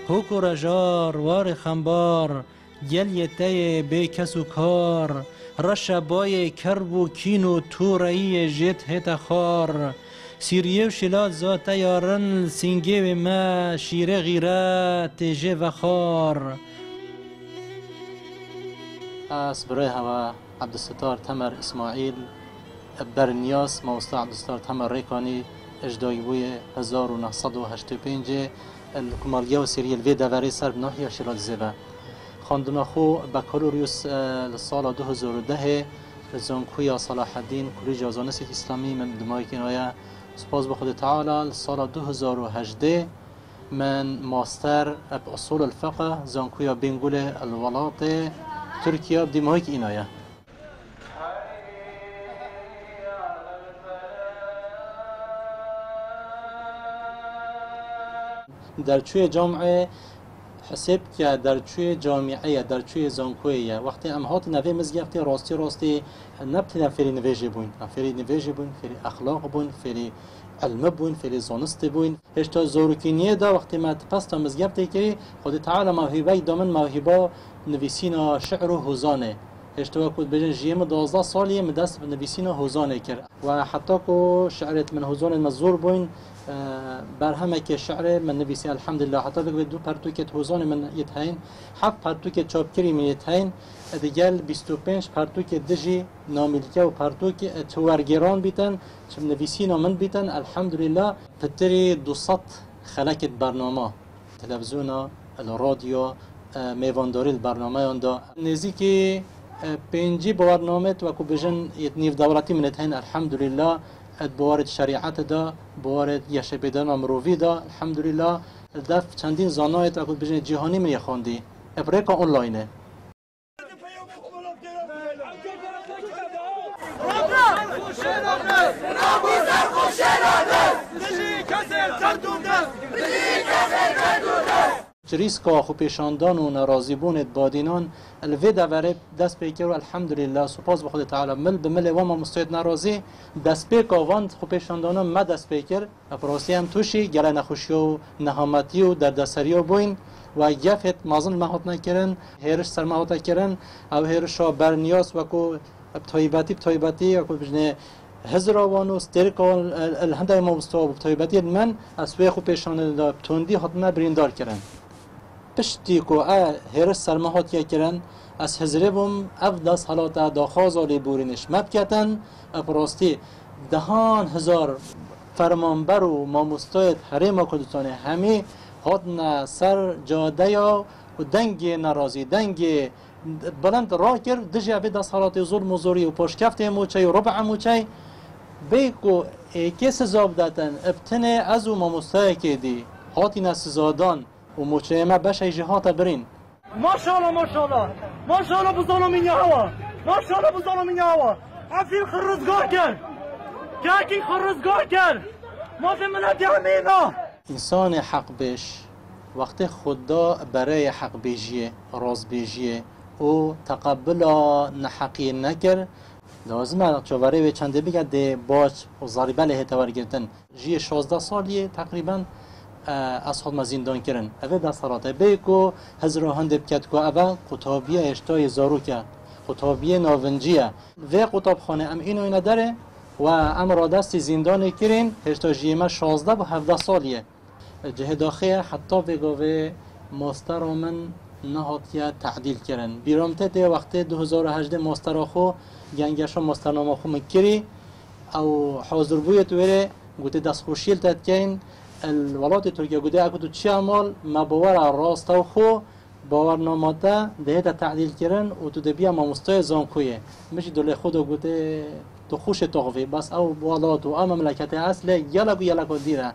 هوک و رجار وار خنبار گل یته بی کس و کار رشبای کرب و کین و توری جت هت خار سیریه و شلات ذات یارن سینگه و ما شیره غیرت جه و خار اس برای هوا عبدالستار تمر اسماعیل برنیاس موستا عبدالستار تمر ریکانی اجدایی بوی 1985 الکمالگه و سیریه الوی دواری سر بناحیه شلات زیبه خواندن خو بکالوریوس سال 2010 زانکوی صلاح الدین کلیج آزانست اسلامی من دمای کنایه سپاس به خود تعالی سال 2018 من ماستر اصول الفقه زانکوی بنگول الولات ترکیه دمای کنایه در چوی جامعه حساب که در چوی جامعه در چوی زانکویه وقتی ام هات نوی مزگفتی راستی نبتنا فری نویجی بوین فری نویجی بوین فری اخلاق بوین فری علم بوین فری زانست بوین هشتا زورکینیه دا وقتی ما تپستا مزگفتی که خود تعالی موهبه دامن موهبه نویسین شعر و حوزانه هشتا کود بجن جیم 12 سالی مدست نویسین حوزانه کرد و حتی کو شعرت من حوزان مزور بوین برهمه که شعر من نویسی الحمدلله حتی بگوی دو پرتوکت حوزان من یتهین 7 پرتوکت چاپکری من یتهین دیگل 25 پرتوکت دجی ناملکه و پرتوکت تورگیران بیتن چم نویسی نامن بیتن الحمدلله پتری 200 خلکت برنامه تلویزیون الرادیو میوانداری برنامه آندا نزدیک 5 برنامه تو کو بجن نیو دولتی من یتهین الحمدلله بوارد شریعت دا بوارد یشه بدن امروی دا الحمدلله دف چندین زانایت اکود بجن جهانی من یخوندی ابریکا آنلاینه ریسکا خو پیشاندان و ناراضی بونت بادینان الوی دوره دست پیکر و الحمدلله سپاس به خود تعالی مل به مل و ما مستعد ناراضی دست پیک آواند خو پیشاندان ما دست پیکر افراسی هم توشی گله نخوشی و نهامتی و دردسری و بوین و گفت مازن مهات نکرن هیرش سرمهات نکرن او هیرش برنیاس و کو بطایبتی و کو بجنه هزاروان و استرکان الهنده ما مستوى بطایبتی من اسوی خو پیشاندان توندی حتما بریندار کردن پشتی کو هر سرمهات کردن از هزاره بوم افداس حالات داخازالی بورینش مب کردن اپراستی 10,000 فرمانبر و ماموستای حریم کردستانه همی هاتن سر جاده یا و دنگ ناراضی دنگ بلند راه کرد دجی ابی دست حالات ظلم و زوری و پشکفت موچه و ربع موچه بیکو که سزاب دادن ابتنه از و ماموستای کردی هاتی نسزادان و موچه ما بشه جهات برین ماشاءالله ماشاءالله ماشاءالله bu zalimin yawa ماشاءالله bu zalimin yawa afil خرزگاه کرد جاکی خرزگاه کرد ما في ملت یمینا انسان حق بیش وقتی خدا برای حق بیجیه راز بیجیه و تقبل نحقی نکر لازم چواره و چنده بگه ده باج و ضریبه له تور گرتن جی 16 سالیه تقریبا اصحاب ما زندان کردن اوه دست حالاته بیکو هزرو هنده بکت که اوه قطابیه اشتای زاروکه قطابیه ناونجیه و قطاب خانه ام اینو اینه داره و ام را دست زندان کرین اشتا جیمه 16 و 17 سالیه جه داخله حتی بگوه ماستر من نهاتیه تعدیل کردن بیرامته ده وقت 2018 ماستر آخو گنگشو ماسترنامه خو مکری او حاضر بویت وره گوته دست خوشیل تدکین الولات ترکیه گوده اکو تو چی عمال مباور راست و خو باورنامه ده تعدیل کردن و تو دبیا ماموستای زانکویه میشه دوله خود گوته تو خوش تاغوی بس او بالات و مملکت اصل یلا دیره